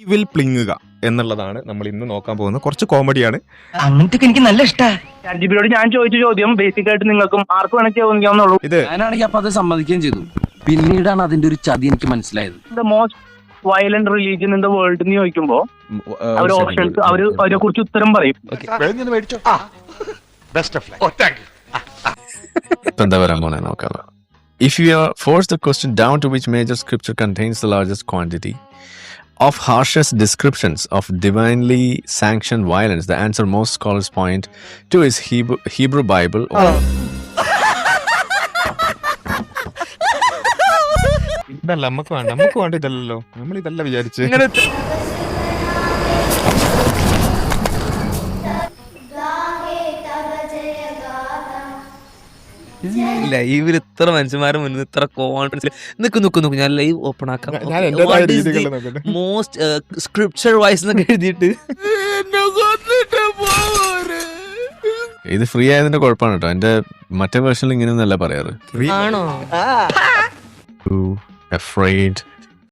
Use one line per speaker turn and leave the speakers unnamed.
Will പ്ലിങ്ങുക എന്നുള്ളതാണ് നമ്മൾ ഇന്ന് നോക്കാൻ പോകുന്നത്. കുറച്ച് കോമഡിയാണ്.
അങ്ങനത്തെ എനിക്ക് നല്ല ഇഷ്ടമാണ്.
ചാറ്റ്ജിപിറ്റിയോട് ഞാൻ ചോദിച്ച ചോദ്യം ബേസിക് ആയിട്ട് നിങ്ങൾക്കും ആർക്കും വേണമെങ്കിൽ ചോദിക്കാവുന്നുള്ളൂ.
ഇത്
ഞാനാണെങ്കിൽ അപ്പൊ അത് സമ്മതിക്കുകയും ചെയ്തു. പിന്നീടാണ് അതിന്റെ ഒരു ചതി എനിക്ക് മനസ്സിലായത്.
The most violent religion in the world എന്ന് ചോദിക്കുമ്പോ അവർ ഓപ്ഷൻസ് അവരെ കുറിച്ച് ഉത്തരം പറയും.
ഇപ്പൊ എന്താ പറയാൻ പോണേ നോക്കാം. If you are forced the question down to which major scripture contains the largest quantity of harshest descriptions of divinely sanctioned violence, the answer most scholars point to is Hebrew Bible.
ഇതല്ല നമുക്ക് വേണ്ട ഇതല്ലല്ലോ, നമ്മൾ ഇതല്ല വിചാരിച്ച്.
ലൈവിൽ ഇത്ര മനുഷ്യന്മാരെ മുന്നിൽ ഇത്ര കോൺഫിഡൻസ് നിക്ക് ഞാൻ ലൈവ് ഓപ്പൺ ആക്കാം.
ഞാൻ എന്റേതായ രീതികളിൽ നോക്കട്ടെ.
മോസ്റ്റ് സ്ക്രിപ്ചർ വൈസ് എന്നൊക്കെ എഴുതിയിട്ട്
ഇത് ഫ്രീ ആയതിന്റെ കുഴപ്പമാണ് കേട്ടോ. എന്റെ മറ്റേ വേർഷനിൽ ഇങ്ങനെയൊന്നല്ല പറയാറ്.
ആണോ?
Too afraid